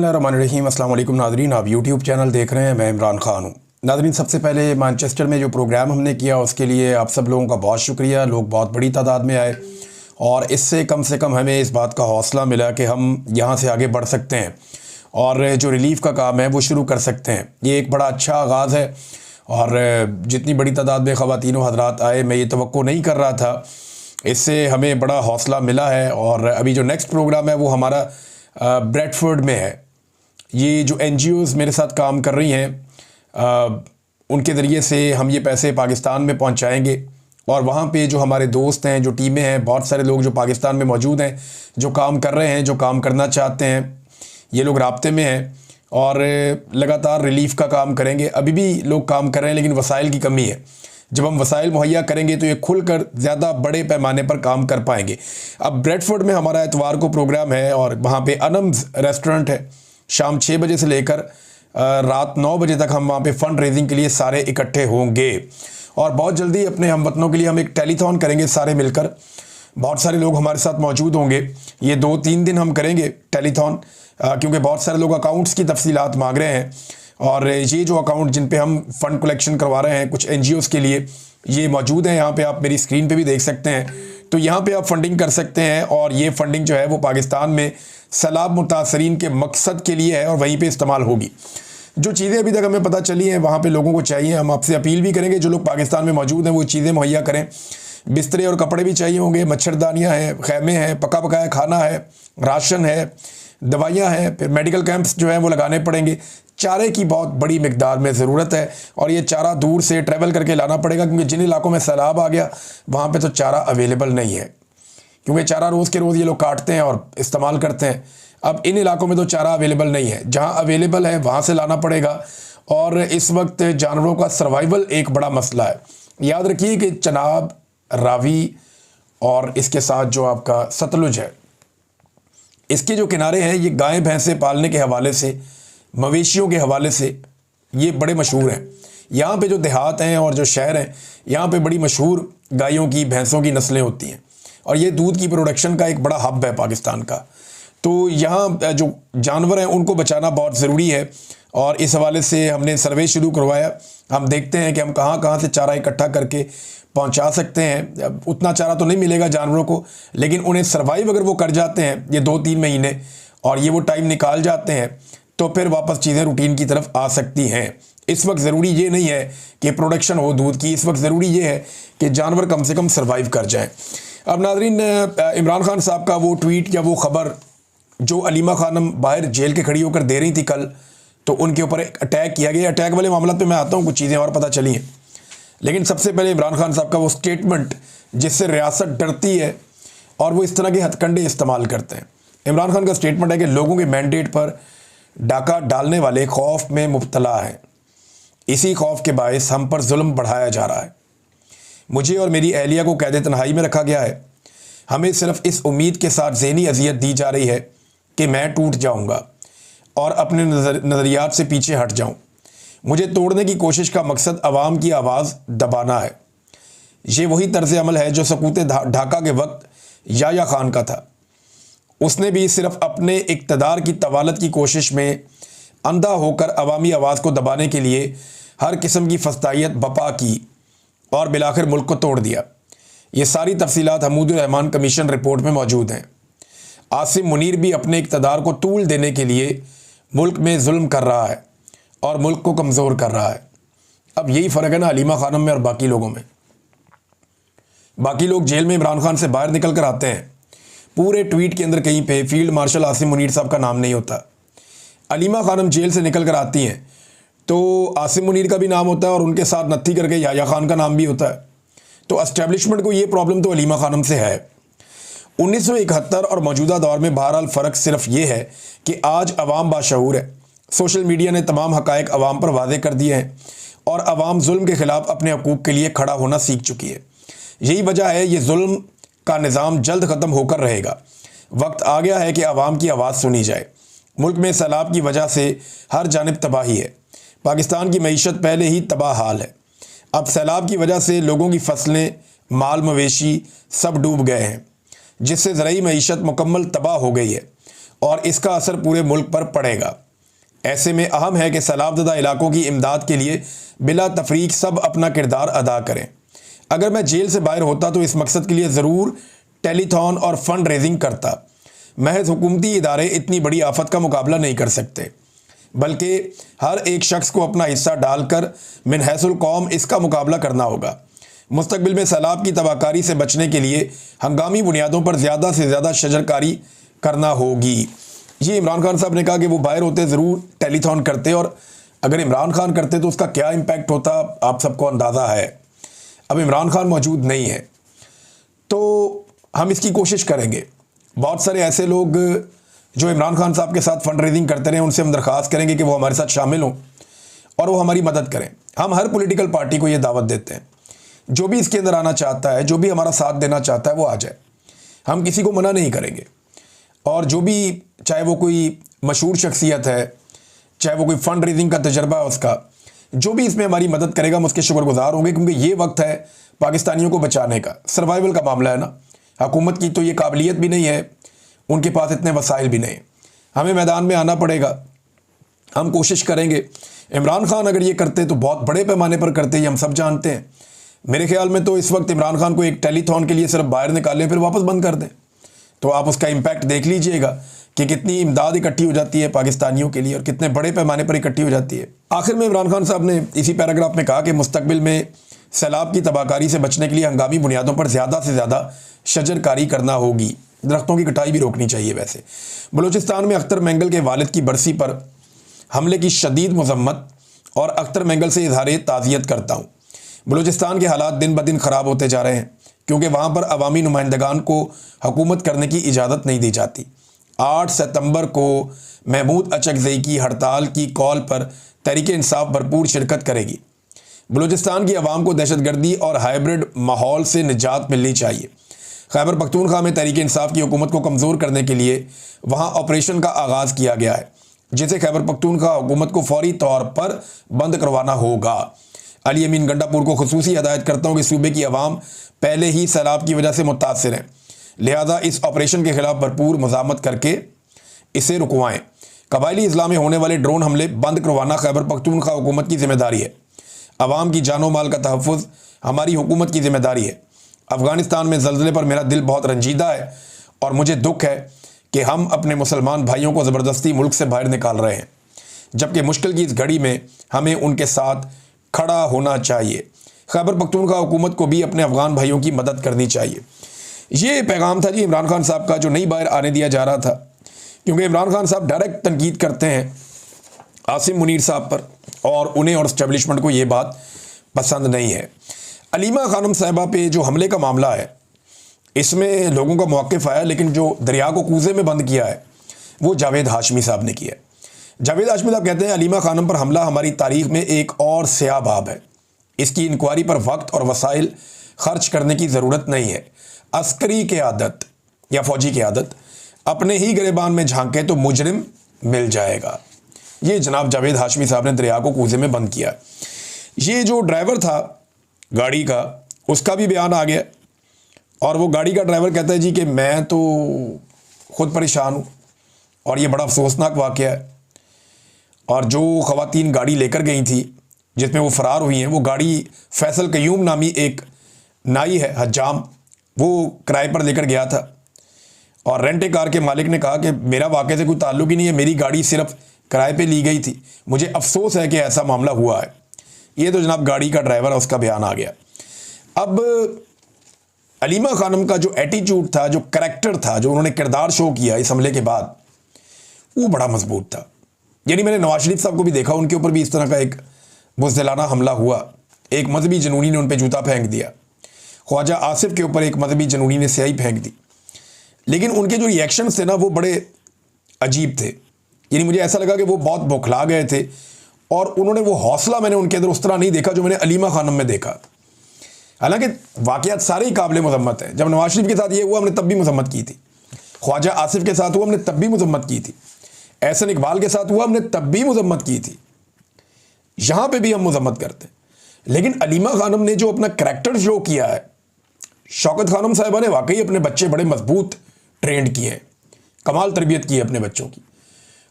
बिस्मिल्लाहिर्रहमानिर्रहीम। अस्सलाम वालेकुम नाज़रीन, आप यूट्यूब चैनल देख रहे हैं। मैं इमरान ख़ान हूँ। नाज़रीन, सबसे पहले मैनचेस्टर में जो प्रोग्राम हमने किया उसके लिए आप सब लोगों का बहुत शुक्रिया। लोग बहुत बड़ी तादाद में आए और इससे कम से कम हमें इस बात का हौसला मिला कि हम यहाँ से आगे बढ़ सकते हैं और जो रिलीफ़ का काम है वो शुरू कर सकते हैं। ये एक बड़ा अच्छा आगाज़ है और जितनी बड़ी तादाद में ख़वातीन व हज़रात आए, मैं ये तवक्को नहीं कर रहा था। इससे हमें बड़ा हौसला मिला है। और अभी जो नेक्स्ट प्रोग्राम है वो हमारा ब्रेडफोर्ड में है। ये जो NGOs मेरे साथ काम कर रही हैं उनके ज़रिए से हम ये पैसे पाकिस्तान में पहुंचाएंगे और वहाँ पे जो हमारे दोस्त हैं, जो टीमें हैं, बहुत सारे लोग जो पाकिस्तान में मौजूद हैं, जो काम कर रहे हैं, जो काम करना चाहते हैं, ये लोग राब्ते में हैं और लगातार रिलीफ़ का काम करेंगे। अभी भी लोग काम कर रहे हैं लेकिन वसाइल की कमी है। जब हम वसाइल मुहैया करेंगे तो ये खुलकर ज़्यादा बड़े पैमाने पर काम कर पाएंगे। अब ब्रेडफोर्ड में हमारा इतवार को प्रोग्राम है और वहाँ पे अनम्स रेस्टोरेंट है। शाम 6 बजे से लेकर रात 9 बजे तक हम वहाँ पे फ़ंड रेजिंग के लिए सारे इकट्ठे होंगे और बहुत जल्दी अपने हमवतनों के लिए हम एक टेलीथॉन करेंगे सारे मिलकर। बहुत सारे लोग हमारे साथ मौजूद होंगे। ये 2-3 दिन हम करेंगे टेलीथॉन क्योंकि बहुत सारे लोग अकाउंट्स की तफसीलात मांग रहे हैं और ये जो अकाउंट जिन पे हम फ़ंड कलेक्शन करवा रहे हैं कुछ NGOs के लिए, ये मौजूद हैं। यहाँ पे आप मेरी स्क्रीन पे भी देख सकते हैं। तो यहाँ पे आप फंडिंग कर सकते हैं और ये फंडिंग जो है वो पाकिस्तान में सैलाब मुतासरीन के मकसद के लिए है और वहीं पे इस्तेमाल होगी। जो चीज़ें अभी तक हमें पता चली हैं वहाँ पे लोगों को चाहिए। हम आपसे अपील भी करेंगे जो लोग पाकिस्तान में मौजूद हैं वो चीज़ें मुहैया करें। बिस्तरे और कपड़े भी चाहिए होंगे, मच्छरदानियाँ हैं, खैमे हैं, पका पकाया खाना है, राशन है, दवाइयाँ हैं, फिर मेडिकल कैंप्स जो हैं वो लगाने पड़ेंगे। चारे की बहुत बड़ी मिकदार में ज़रूरत है और ये चारा दूर से ट्रैवल करके लाना पड़ेगा क्योंकि जिन इलाकों में सैलाब आ गया वहाँ पे तो चारा अवेलेबल नहीं है क्योंकि चारा रोज़ के रोज़ ये लोग काटते हैं और इस्तेमाल करते हैं। अब इन इलाकों में तो चारा अवेलेबल नहीं है, जहाँ अवेलेबल है वहाँ से लाना पड़ेगा। और इस वक्त जानवरों का सर्वाइवल एक बड़ा मसला है। याद रखिए कि चनाब, रावी और इसके साथ जो आपका सतलुज है, इसके जो किनारे हैं ये गाय भैंसे पालने के हवाले से, मवेशियों के हवाले से ये बड़े मशहूर हैं। यहाँ पे जो देहात हैं और जो शहर हैं यहाँ पे बड़ी मशहूर गायों की, भैंसों की नस्लें होती हैं और ये दूध की प्रोडक्शन का एक बड़ा हब है पाकिस्तान का। तो यहाँ जो जानवर हैं उनको बचाना बहुत ज़रूरी है और इस हवाले से हमने सर्वे शुरू करवाया। हम देखते हैं कि हम कहाँ कहाँ से चारा इकट्ठा करके पहुँचा सकते हैं। उतना चारा तो नहीं मिलेगा जानवरों को, लेकिन उन्हें सर्वाइव अगर वो कर जाते हैं ये 2-3 महीने और ये वो टाइम निकाल जाते हैं तो फिर वापस चीज़ें रूटीन की तरफ आ सकती हैं। इस वक्त ज़रूरी ये नहीं है कि प्रोडक्शन हो दूध की, इस वक्त ज़रूरी ये है कि जानवर कम से कम सर्वाइव कर जाएं। अब नाज़रीन, इमरान खान साहब का वो ट्वीट या वो ख़बर जो अलीमा खानम बाहर जेल के खड़ी होकर दे रही थी कल, तो उनके ऊपर एक अटैक किया गया। अटैक वाले मामला पे मैं आता हूँ, कुछ चीज़ें और पता चली हैं। लेकिन सबसे पहले इमरान खान साहब का वो स्टेटमेंट जिससे रियासत डरती है और वो इस तरह के हथकंडे इस्तेमाल करते हैं। इमरान खान का स्टेटमेंट है कि लोगों के मैंडेट पर डाका डालने वाले खौफ में मुब्तला हैं। इसी खौफ के बायस हम पर जुल्म बढ़ाया जा रहा है। मुझे और मेरी अहलिया को कैद तन्हाई में रखा गया है। हमें सिर्फ इस उम्मीद के साथ ज़हनी अजियत दी जा रही है कि मैं टूट जाऊंगा और अपने नज़रियात से पीछे हट जाऊं। मुझे तोड़ने की कोशिश का मकसद अवाम की आवाज़ दबाना है। ये वही तर्ज़ अमल है जो सकूत ढाका के वक्त याया खान का था। उसने भी सिर्फ अपने इक़्तिदार की तवालत की कोशिश में अंधा होकर अवामी आवाज़ को दबाने के लिए हर किस्म की फस्दायत बपा की और बिलाखिर मुल्क को तोड़ दिया। ये सारी तफसीलात हमूदुर रहमान कमीशन रिपोर्ट में मौजूद हैं। आसिम मुनीर भी अपने इक़्तिदार को तूल देने के लिए मुल्क में जुल्म कर रहा है और मुल्क को कमज़ोर कर रहा है। अब यही फ़र्क है ना अलीमा खानम में और बाकी लोगों में। बाकी लोग जेल में इमरान खान से बाहर निकल कर आते हैं, पूरे ट्वीट के अंदर कहीं पे फील्ड मार्शल आसिम मुनीर साहब का नाम नहीं होता। अलीमा खानम जेल से निकल कर आती हैं तो आसिम मुनीर का भी नाम होता है और उनके साथ नत्थी करके याया खान का नाम भी होता है। तो एस्टेब्लिशमेंट को ये प्रॉब्लम तो अलीमा खानम से है। 1971 और मौजूदा दौर में बहरहाल फ़र्क सिर्फ ये है कि आज अवाम बाशऊर है। सोशल मीडिया ने तमाम हक़ाइक़ अवाम पर वाज़े कर दिए हैं और अवाम जुल्म के ख़िलाफ़ अपने हकूक़ के लिए खड़ा होना सीख चुकी है। यही वजह है ये जुल्म का निज़ाम जल्द ख़त्म होकर रहेगा। वक्त आ गया है कि अवाम की आवाज़ सुनी जाए। मुल्क में सैलाब की वजह से हर जानिब तबाही है। पाकिस्तान की मईशत पहले ही तबाह हाल है। अब सैलाब की वजह से लोगों की फसलें, माल मवेशी सब डूब गए हैं, जिससे ज़रूरी मईशत मुकम्मल तबाह हो गई है और इसका असर पूरे मुल्क पर पड़ेगा। ऐसे में अहम है कि सैलाबज़दा इलाकों की इमदाद के लिए बिला तफरीक सब अपना किरदार अदा करें। अगर मैं जेल से बाहर होता तो इस मकसद के लिए ज़रूर टेलीथॉन और फंड रेजिंग करता। महज हुकूमती इदारे इतनी बड़ी आफत का मुकाबला नहीं कर सकते, बल्कि हर एक शख्स को अपना हिस्सा डालकर मिन हैसुल कौम इसका मुकाबला करना होगा। मुस्तकबिल में सैलाब की तबाहकारी से बचने के लिए हंगामी बुनियादों पर ज़्यादा से ज़्यादा शजरकारी करना होगी। ये इमरान खान साहब ने कहा कि वो बाहर होते ज़रूर टेलीथॉन करते, और अगर इमरान खान करते तो उसका क्या इम्पैक्ट होता आप सबको अंदाज़ा है। अब इमरान खान मौजूद नहीं है तो हम इसकी कोशिश करेंगे। बहुत सारे ऐसे लोग जो इमरान खान साहब के साथ फंड रेजिंग करते रहे, उनसे हम दरख्वास्त करेंगे कि वो हमारे साथ शामिल हों और वो हमारी मदद करें। हम हर पॉलिटिकल पार्टी को ये दावत देते हैं, जो भी इसके अंदर आना चाहता है, जो भी हमारा साथ देना चाहता है, वो आ जाए। हम किसी को मना नहीं करेंगे। और जो भी, चाहे वो कोई मशहूर शख्सियत है, चाहे वो कोई फंड रेजिंग का तजर्बा है उसका, जो भी इसमें हमारी मदद करेगा हम उसके शुक्रगुजार होंगे, क्योंकि ये वक्त है पाकिस्तानियों को बचाने का। सर्वाइवल का मामला है ना। हुकूमत की तो ये काबिलियत भी नहीं है, उनके पास इतने वसाइल भी नहीं। हमें मैदान में आना पड़ेगा। हम कोशिश करेंगे। इमरान खान अगर ये करते तो बहुत बड़े पैमाने पर करते, ये हम सब जानते हैं। मेरे ख्याल में तो इस वक्त इमरान खान को एक टेलीथॉन के लिए सिर्फ बाहर निकालें फिर वापस बंद कर दें, तो आप उसका इम्पैक्ट देख लीजिएगा कि कितनी इमदाद इकट्ठी हो जाती है पाकिस्तानियों के लिए और कितने बड़े पैमाने पर इकट्ठी हो जाती है। आखिर में इमरान खान साहब ने इसी पैराग्राफ में कहा कि मुस्तकबिल में सैलाब की तबाहकारी से बचने के लिए हंगामी बुनियादों पर ज़्यादा से ज़्यादा शजरकारी करना होगी। दरख्तों की कटाई भी रोकनी चाहिए। वैसे बलूचिस्तान में अख्तर मेंगल के वालिद की बरसी पर हमले की शदीद मजम्मत और अख्तर मेंगल से इजहार ताज़ियत करता हूँ। बलूचिस्तान के हालात दिन ब दिन ख़राब होते जा रहे हैं क्योंकि वहाँ पर अवामी नुमाइंदगान को हुकूमत करने की इजाज़त नहीं दी जाती। 8 सितंबर को महमूद अचकज़ई की हड़ताल की कॉल पर तहरीक इंसाफ भरपूर शिरकत करेगी। बलूचिस्तान की आवाम को दहशतगर्दी और हाइब्रिड माहौल से निजात मिलनी चाहिए। खैबर पख्तूनख्वा में तहरीक इंसाफ की हुकूमत को कमज़ोर करने के लिए वहाँ ऑपरेशन का आगाज़ किया गया है, जिसे खैबर पख्तूनख्वा हुकूमत को फौरी तौर पर बंद करवाना होगा। अली अमीन गंडापुर को खुसूसी हदायत करता हूँ कि सूबे की आवाम पहले ही सैलाब की वजह से मुतासिर है, लिहाजा इस ऑपरेशन के खिलाफ भरपूर मज़ामत करके इसे रुकवाएँ। कबायली अजला में होने वाले ड्रोन हमले बंद करवाना खैबर पख्तूनख्वा हुकूमत की जिम्मेदारी है। अवाम की जानो माल का तहफ़्फ़ुज़ हमारी हुकूमत की जिम्मेदारी है। अफ़गानिस्तान में ज़ल्ज़ले पर मेरा दिल बहुत रंजीदा है और मुझे दुख है कि हम अपने मुसलमान भाइयों को ज़बरदस्ती मुल्क से बाहर निकाल रहे हैं, जबकि मुश्किल की इस घड़ी में हमें उनके साथ खड़ा होना चाहिए। खैबर पख्तूनख्वा हुकूमत को भी अपने अफ़गान भाइयों की मदद करनी चाहिए। ये पैगाम था जी इमरान खान साहब का, जो नहीं बाहर आने दिया जा रहा था, क्योंकि इमरान खान साहब डायरेक्ट तनकीद करते हैं आसिम मुनीर साहब पर और उन्हें और इस्टेब्लिशमेंट को ये बात पसंद नहीं है। अलीमा खानम साहिबा पे जो हमले का मामला है, इसमें लोगों का मौक़िफ़ आया, लेकिन जो दरिया को कूज़े में बंद किया है वो जावेद हाशमी साहब ने किया है। जावेद हाशमी साहब कहते हैं अलीमा खानम पर हमला हमारी तारीख़ में एक और स्याह बाब है। इसकी इंक्वायरी पर वक्त और वसाइल खर्च करने की ज़रूरत नहीं है। अस्करी की आदत या फ़ौजी की आदत, अपने ही गिरेबान में झांके तो मुजरिम मिल जाएगा। ये जनाब जावेद हाशमी साहब ने दरिया को कूज़े में बंद किया। ये जो ड्राइवर था गाड़ी का, उसका भी बयान आ गया और वो गाड़ी का ड्राइवर कहता है जी कि मैं तो ख़ुद परेशान हूँ और ये बड़ा अफसोसनाक वाक़या है। और जो ख़वातीन गाड़ी लेकर गई थी जिसमें वो फ़रार हुई हैं, वो गाड़ी फैसल कयूम नामी एक नाई है हज्जाम, वो किराए पर लेकर गया था और रेंट ए कार के मालिक ने कहा कि मेरा वाक़े से कोई ताल्लुक़ ही नहीं है, मेरी गाड़ी सिर्फ किराए पे ली गई थी, मुझे अफसोस है कि ऐसा मामला हुआ है। ये तो जनाब गाड़ी का ड्राइवर है, उसका बयान आ गया। अब अलीमा खानम का जो एटीट्यूड था, जो करैक्टर था, जो उन्होंने किरदार शो किया इस हमले के बाद, वो बड़ा मजबूत था। यानी मैंने नवाज शरीफ साहब को भी देखा, उनके ऊपर भी इस तरह का एक बुज़दिलाना हमला हुआ। एक मजहबी जनूनी ने उन पर जूता फेंक दिया। ख्वाजा आसिफ के ऊपर एक मजहबी जनूनी ने स्याही फेंक दी। लेकिन उनके जो रिएक्शंस थे ना, वो बड़े अजीब थे। यानी मुझे ऐसा लगा कि वो बहुत बौखला गए थे और उन्होंने वो हौसला मैंने उनके अंदर उस तरह नहीं देखा जो मैंने अलीमा खानम में देखा। हालांकि वाक़यात सारे ही काबिल मज़म्मत हैं। जब नवाज शरीफ के साथ ये हुआ हमने तब भी मज़म्मत की थी, ख्वाजा आसिफ के साथ हुआ हमने तब भी मज़म्मत की थी, एहसन इकबाल के साथ हुआ हमने तब भी मज़म्मत की थी, यहाँ पे भी हम मज़म्मत करते हैं। लेकिन अलीमा खानम ने जो अपना करैक्टर शो किया है, शौकत खानम साहिबा ने वाकई अपने बच्चे बड़े मजबूत ट्रेंड किए हैं। कमाल तरबियत की है अपने बच्चों की।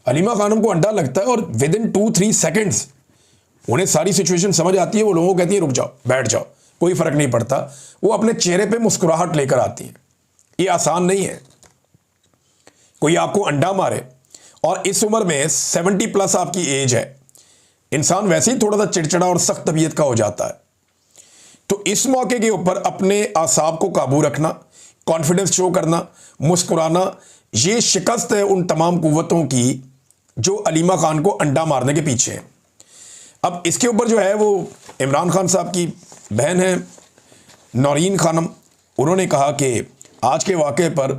अलीमा खानम को अंडा लगता है और विद इन 2-3 सेकेंड्स उन्हें सारी सिचुएशन समझ आती है। वो लोगों को कहती है रुक जाओ, बैठ जाओ, कोई फर्क नहीं पड़ता। वो अपने चेहरे पे मुस्कुराहट लेकर आती है। ये आसान नहीं है कोई आपको अंडा मारे, और इस उम्र में 70+ आपकी एज है, इंसान वैसे ही थोड़ा सा चिड़चिड़ा और सख्त तबीयत का हो जाता है। तो इस मौके के ऊपर अपने आसाब को काबू रखना, कॉन्फिडेंस शो करना, मुस्कुराना, ये शिकस्त है उन तमाम कुव्वतों की जो अलीमा खान को अंडा मारने के पीछे हैं। अब इसके ऊपर जो है वो इमरान खान साहब की बहन है नौरीन खानम, उन्होंने कहा कि आज के वाक़े पर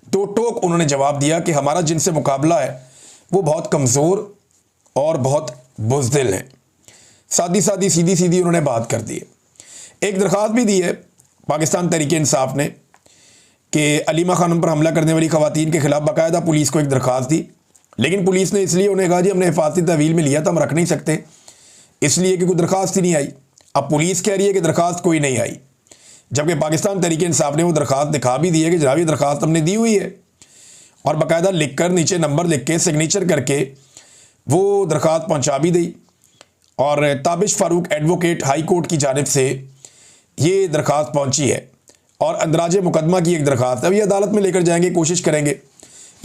दो टोक उन्होंने जवाब दिया कि हमारा जिनसे मुकाबला है वो बहुत कमज़ोर और बहुत बुज़दिल हैं। सादी सादी सीधी सीधी उन्होंने बात कर दी है। एक दरख्वास्त भी दी है पाकिस्तान तहरीक-ए-इंसाफ ने कि अलीमा खानम पर हमला करने वाली ख़वातीन के ख़िलाफ़ बाकायदा पुलिस को एक दरख्वास्त दी, लेकिन पुलिस ने इसलिए उन्हें कहा जी हमने हिफाजती तहवील में लिया था, हम रख नहीं सकते, इसलिए कि कोई दरख्वास्त ही नहीं आई। अब पुलिस कह रही है कि दरख्वास्त कोई नहीं आई, जबकि पाकिस्तान तहरीक-ए-इंसाफ ने वो दरख्वास्त दिखा भी दी है कि जनाब ये दरख्वास्त हमने दी हुई है, और बाकायदा लिख कर नीचे नंबर लिख के सिग्नेचर करके वो दरख्वास्त पहुँचा भी दी। और Tabish Farooq advocate high court की जानिब से ये दरख्वास्त पहुँची है और अंदराज मुकदमा की एक दरख्वास्त है। अभी अदालत में लेकर जाएंगे, कोशिश करेंगे।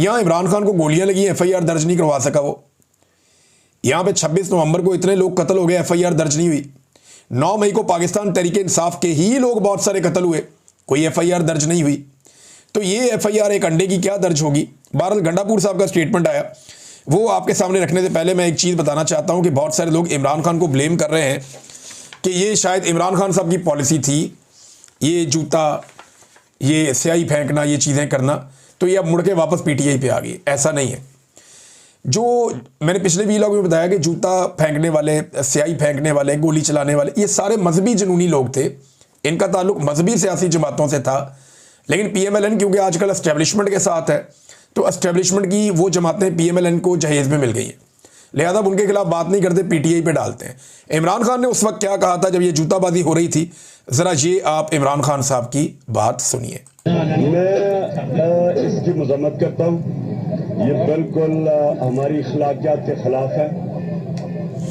यहाँ इमरान खान को गोलियां लगी, FIR दर्ज नहीं करवा सका वो। यहाँ पे 26 नवंबर को इतने लोग कत्ल हो गए, FIR दर्ज नहीं हुई। 9 मई को पाकिस्तान तहरीक-ए-इंसाफ के ही लोग बहुत सारे कत्ल हुए, कोई FIR दर्ज नहीं हुई। तो ये FIR एक अंडे की क्या दर्ज होगी। बहरहाल गंडापुर साहब का स्टेटमेंट आया, वो आपके सामने रखने से पहले मैं एक चीज़ बताना चाहता हूँ कि बहुत सारे लोग इमरान खान को ब्लेम कर रहे हैं कि ये शायद इमरान खान साहब की पॉलिसी थी, ये जूता, ये स्याही फेंकना, ये चीज़ें करना, तो ये अब मुड़ के वापस PTI पे आ गई। ऐसा नहीं है। जो मैंने पिछले वीलॉग में बताया कि जूता फेंकने वाले, स्याही फेंकने वाले, गोली चलाने वाले, ये सारे मजहबी जुनूनी लोग थे। इनका ताल्लुक मजहबी सियासी जमातों से था, लेकिन PMLN क्योंकि आजकल एस्टेब्लिशमेंट के साथ है, तो एस्टेब्लिशमेंट की वो जमातें PMLN को जहेज़ में मिल गई हैं, लिहाजा उनके खिलाफ बात नहीं करते, PTI पे डालते हैं। इमरान खान ने उस वक्त क्या कहा था जब ये जूताबाजी हो रही थी, ज़रा ये आप इमरान खान साहब की बात सुनिए। मैं इसकी मजम्मत करता हूँ, ये बिल्कुल हमारी अखलाकियात के खिलाफ है,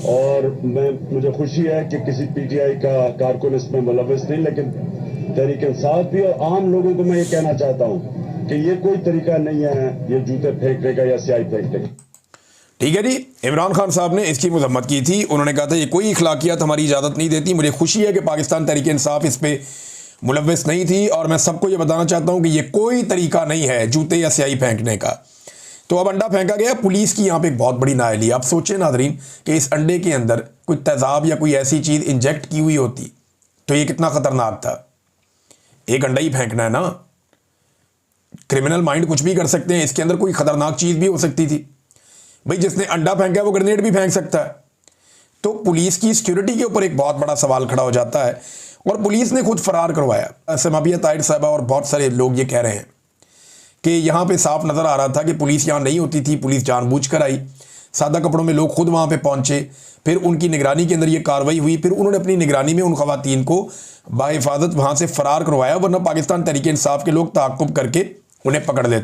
और मुझे खुशी है कि किसी PTI का कारकुन इसमें मुलविस नहीं, लेकिन तहरीक-ए-इंसाफ भी और आम लोगों को मैं ये कहना चाहता हूँ कि ये कोई तरीका नहीं है ये जूते फेंकने का या स्याही फेंकने का। ठीक है जी, इमरान खान साहब ने इसकी मजम्मत की थी। उन्होंने कहा था ये कोई अखलाकियात हमारी इजाज़त नहीं देती। मुझे खुशी है कि पाकिस्तान तहरीक-ए-इंसाफ इस पर मुलव्वस नहीं थी, और मैं सबको ये बताना चाहता हूँ कि ये कोई तरीका नहीं है जूते या स्याही फेंकने का। तो अब अंडा फेंका गया, पुलिस की यहाँ पे एक बहुत बड़ी नाअहली। आप सोचें नाज़रीन कि इस अंडे के अंदर कोई तेज़ाब या कोई ऐसी चीज़ इंजेक्ट की हुई होती तो ये कितना ख़तरनाक था। एक अंडा ही फेंकना है ना, क्रिमिनल माइंड कुछ भी कर सकते हैं, इसके अंदर कोई ख़तरनाक चीज़ भी हो सकती थी। भाई जिसने अंडा फेंका है वो ग्रेनेड भी फेंक सकता है। तो पुलिस की सिक्योरिटी के ऊपर एक बहुत बड़ा सवाल खड़ा हो जाता है, और पुलिस ने खुद फरार करवाया। समाबिया ताहिर साहबा और बहुत सारे लोग ये कह रहे हैं कि यहाँ पे साफ नज़र आ रहा था कि पुलिस यहाँ नहीं होती थी, पुलिस जानबूझकर आई, सादा कपड़ों में लोग खुद वहाँ पे पहुँचे, फिर उनकी निगरानी के अंदर ये कार्रवाई हुई, फिर उन्होंने अपनी निगरानी में उन ख़वातीन को बाहिफाजत वहाँ से फरार करवाया, वरना पाकिस्तान तहरीक-ए-इंसाफ के लोग ताक़ुब करके उन्हें पकड़ लेते।